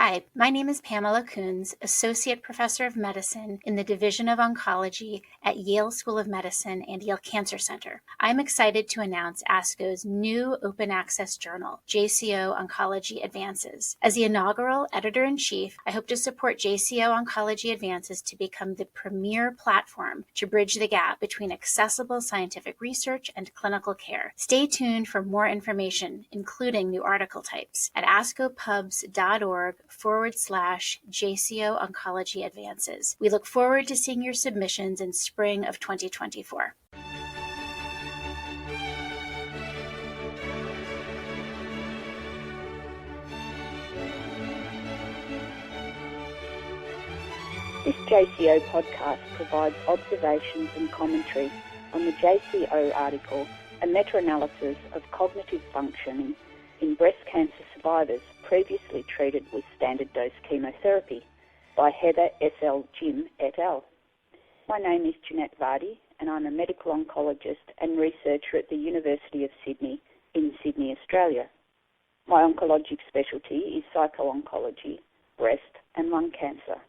Hi, my name is Pamela Coons, Associate Professor of Medicine in the Division of Oncology at Yale School of Medicine and Yale Cancer Center. I'm excited to announce ASCO's new open access journal, JCO Oncology Advances. As the inaugural editor-in-chief, I hope to support JCO Oncology Advances to become the premier platform to bridge the gap between accessible scientific research and clinical care. Stay tuned for more information, including new article types, at ascopubs.org/JCO Oncology Advances. We look forward to seeing your submissions in spring of 2024. This JCO podcast provides observations and commentary on the JCO article, a meta-analysis of cognitive functioning in breast cancer survivors previously treated with standard dose chemotherapy by Heather S.L. Jim et al. My name is Jeanette Vardy and I'm a medical oncologist and researcher at the University of Sydney in Sydney, Australia. My oncologic specialty is psycho-oncology, breast and lung cancer.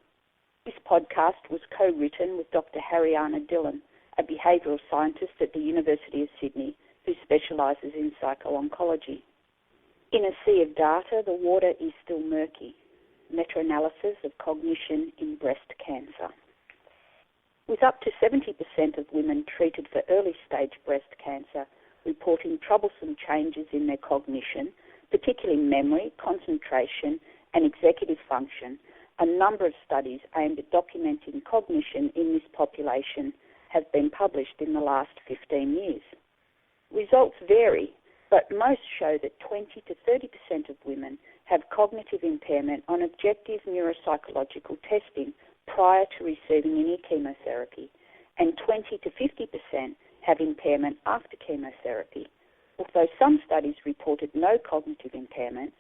This podcast was co-written with Dr. Hariana Dillon, a behavioural scientist at the University of Sydney who specialises in psycho-oncology. In a sea of data, the water is still murky. Meta-analysis of cognition in breast cancer. With up to 70% of women treated for early-stage breast cancer reporting troublesome changes in their cognition, particularly memory, concentration, and executive function, a number of studies aimed at documenting cognition in this population have been published in the last 15 years. Results vary, but most show that 20 to 30% of women have cognitive impairment on objective neuropsychological testing prior to receiving any chemotherapy, and 20 to 50% have impairment after chemotherapy, although some studies reported no cognitive impairment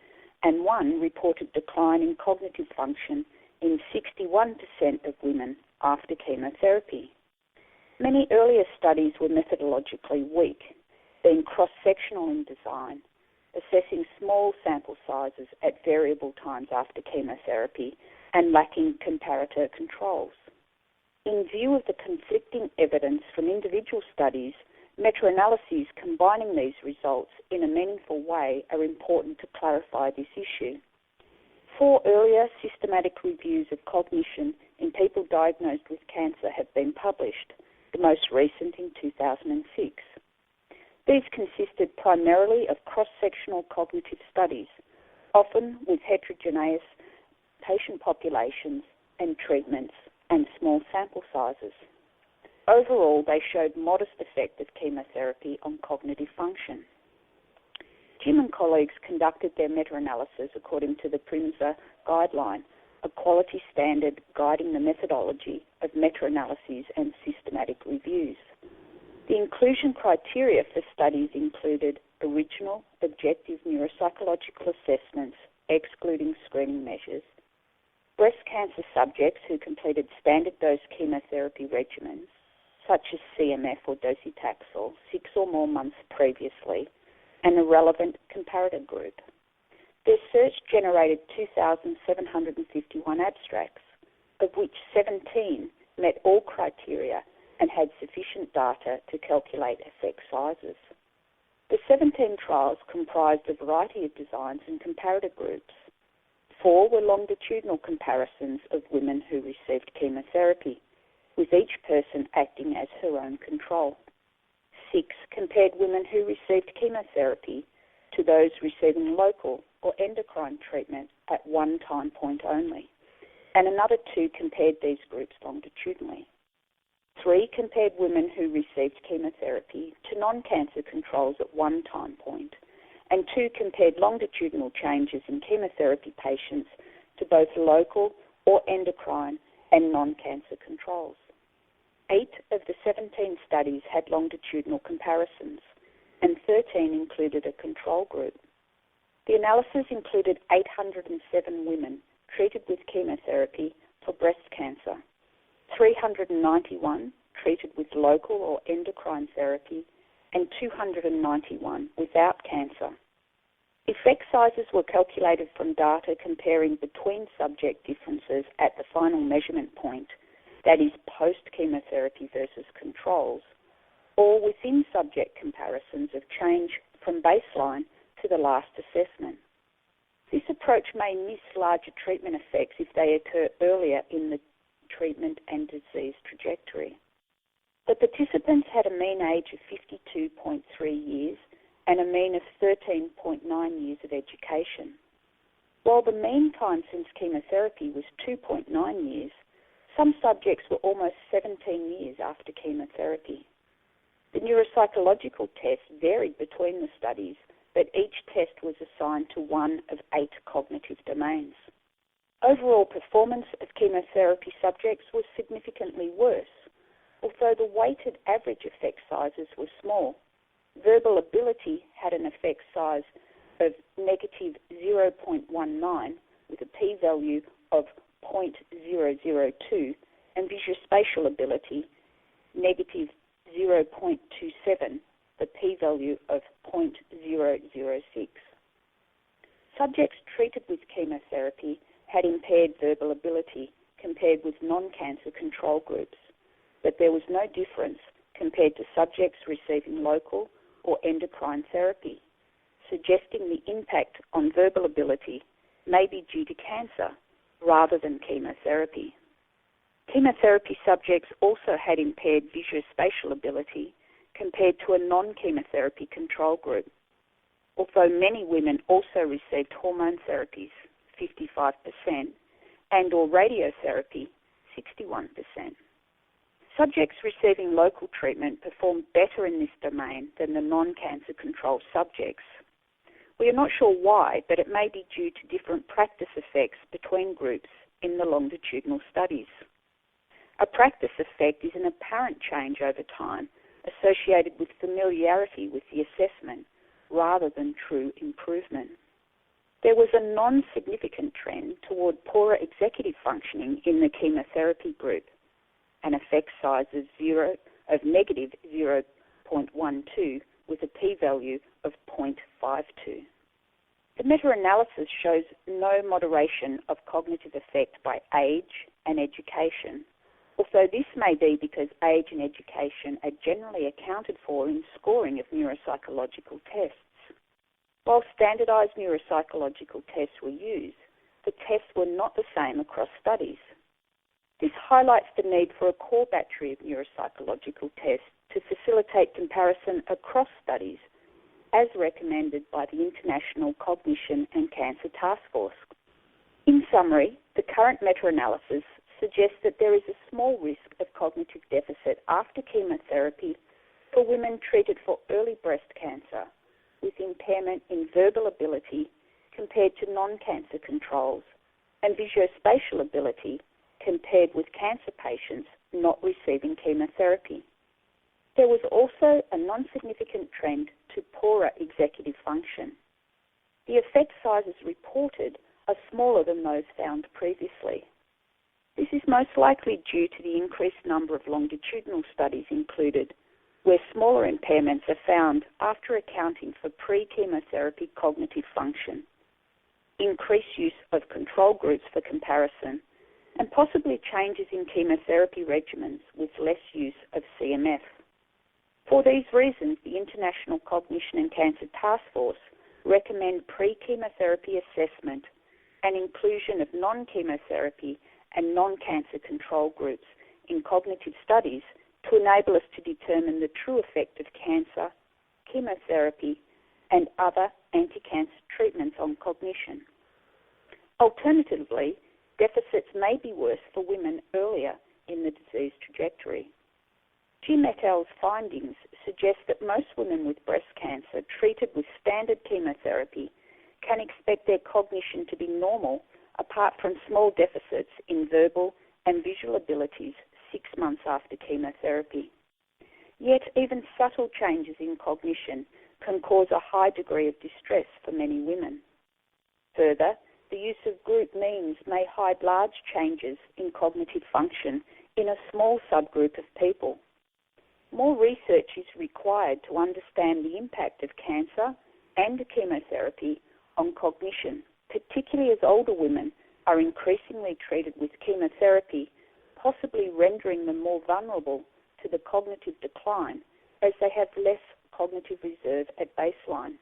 and one reported decline in cognitive function in 61% of women after chemotherapy. Many earlier studies were methodologically weak, being cross-sectional in design, assessing small sample sizes at variable times after chemotherapy, and lacking comparator controls. In view of the conflicting evidence from individual studies, meta-analyses combining these results in a meaningful way are important to clarify this issue. 4 earlier systematic reviews of cognition in people diagnosed with cancer have been published, the most recent in 2006. These consisted primarily of cross-sectional cognitive studies, often with heterogeneous patient populations and treatments and small sample sizes. Overall, they showed modest effect of chemotherapy on cognitive function. Jim and colleagues conducted their meta-analysis according to the PRIMSA guideline, a quality standard guiding the methodology of meta-analyses and systematic reviews. The inclusion criteria for studies included original objective neuropsychological assessments, excluding screening measures, breast cancer subjects who completed standard dose chemotherapy regimens, such as CMF or docetaxel, 6 or more months previously, and a relevant comparator group. Their search generated 2,751 abstracts, of which 17 met all criteria and had sufficient data to calculate effect sizes. The 17 trials comprised a variety of designs and comparator groups. 4 were longitudinal comparisons of women who received chemotherapy, with each person acting as her own control. 6 compared women who received chemotherapy to those receiving local or endocrine treatment at one time point only, and another 2 compared these groups longitudinally. 3 compared women who received chemotherapy to non-cancer controls at one time point, and 2 compared longitudinal changes in chemotherapy patients to both local or endocrine and non-cancer controls. 8 of the 17 studies had longitudinal comparisons, and 13 included a control group. The analysis included 807 women treated with chemotherapy for breast cancer, 391 treated with local or endocrine therapy, and 291 without cancer. Effect sizes were calculated from data comparing between subject differences at the final measurement point, that is post-chemotherapy versus controls, or within subject comparisons of change from baseline to the last assessment. This approach may miss larger treatment effects if they occur earlier in the treatment and disease trajectory. The participants had a mean age of 52.3 years and a mean of 13.9 years of education. While the mean time since chemotherapy was 2.9 years, some subjects were almost 17 years after chemotherapy. The neuropsychological tests varied between the studies, but each test was assigned to one of 8 cognitive domains. Overall performance of chemotherapy subjects was significantly worse, although the weighted average effect sizes were small. Verbal ability had an effect size of negative 0.19 with a p-value of 0.002 and visuospatial ability negative 0.27, the p-value of 0.006. Subjects treated with chemotherapy had impaired verbal ability compared with non-cancer control groups, but there was no difference compared to subjects receiving local or endocrine therapy, suggesting the impact on verbal ability may be due to cancer rather than chemotherapy. Chemotherapy subjects also had impaired visuospatial ability compared to a non-chemotherapy control group, although many women also received hormone therapies, 55%, and or radiotherapy, 61%. Subjects receiving local treatment performed better in this domain than the non-cancer control subjects. We are not sure why, but it may be due to different practice effects between groups in the longitudinal studies. A practice effect is an apparent change over time associated with familiarity with the assessment rather than true improvement. There was a non-significant trend toward poorer executive functioning in the chemotherapy group, an effect size of negative 0.12 with a p-value of 0.52. The meta-analysis shows no moderation of cognitive effect by age and education, although this may be because age and education are generally accounted for in scoring of neuropsychological tests. While standardized neuropsychological tests were used, the tests were not the same across studies. This highlights the need for a core battery of neuropsychological tests to facilitate comparison across studies, as recommended by the International Cognition and Cancer Task Force. In summary, the current meta-analysis suggests that there is a small risk of cognitive deficit after chemotherapy for women treated for early breast cancer with impairment in verbal ability compared to non-cancer controls and visuospatial ability compared with cancer patients not receiving chemotherapy. There was also a non-significant trend to poorer executive function. The effect sizes reported are smaller than those found previously. This is most likely due to the increased number of longitudinal studies included, where smaller impairments are found after accounting for pre-chemotherapy cognitive function, increased use of control groups for comparison, and possibly changes in chemotherapy regimens with less use of CMF. For these reasons, the International Cognition and Cancer Task Force recommend pre-chemotherapy assessment and inclusion of non-chemotherapy and non-cancer control groups in cognitive studies to enable us to determine the true effect of cancer, chemotherapy, and other anti-cancer treatments on cognition. Alternatively, deficits may be worse for women earlier in the disease trajectory. Jim et al.'s findings suggest that most women with breast cancer treated with standard chemotherapy can expect their cognition to be normal apart from small deficits in verbal and visual abilities 6 months after chemotherapy. Yet even subtle changes in cognition can cause a high degree of distress for many women. Further, the use of group means may hide large changes in cognitive function in a small subgroup of people. More research is required to understand the impact of cancer and chemotherapy on cognition, particularly as older women are increasingly treated with chemotherapy, possibly rendering them more vulnerable to the cognitive decline as they have less cognitive reserve at baseline.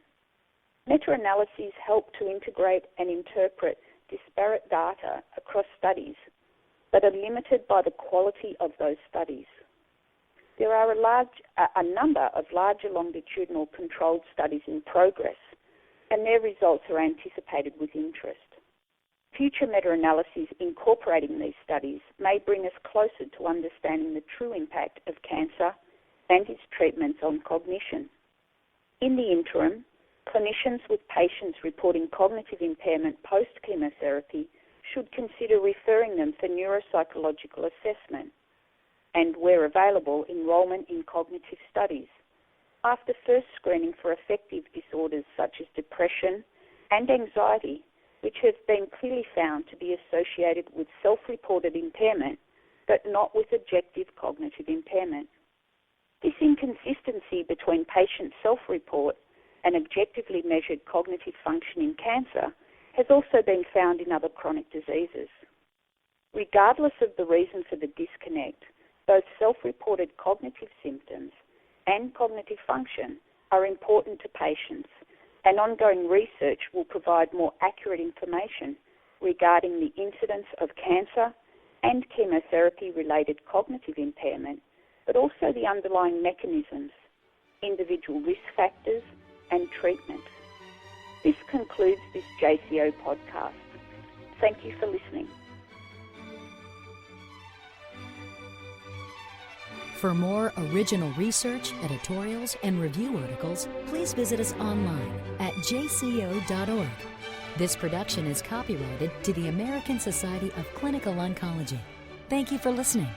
Meta-analyses help to integrate and interpret disparate data across studies, but are limited by the quality of those studies. There are a number of larger longitudinal controlled studies in progress, and their results are anticipated with interest. Future meta-analyses incorporating these studies may bring us closer to understanding the true impact of cancer and its treatments on cognition. In the interim, clinicians with patients reporting cognitive impairment post-chemotherapy should consider referring them for neuropsychological assessment and, where available, enrolment in cognitive studies, after first screening for affective disorders such as depression and anxiety, which have been clearly found to be associated with self-reported impairment, but not with objective cognitive impairment. This inconsistency between patient self-report and objectively measured cognitive function in cancer has also been found in other chronic diseases. Regardless of the reason for the disconnect, both self-reported cognitive symptoms and cognitive function are important to patients, and ongoing research will provide more accurate information regarding the incidence of cancer and chemotherapy-related cognitive impairment, but also the underlying mechanisms, individual risk factors, and treatment. This concludes this JCO podcast. Thank you for listening. For more original research, editorials, and review articles, please visit us online at jco.org. This production is copyrighted to the American Society of Clinical Oncology. Thank you for listening.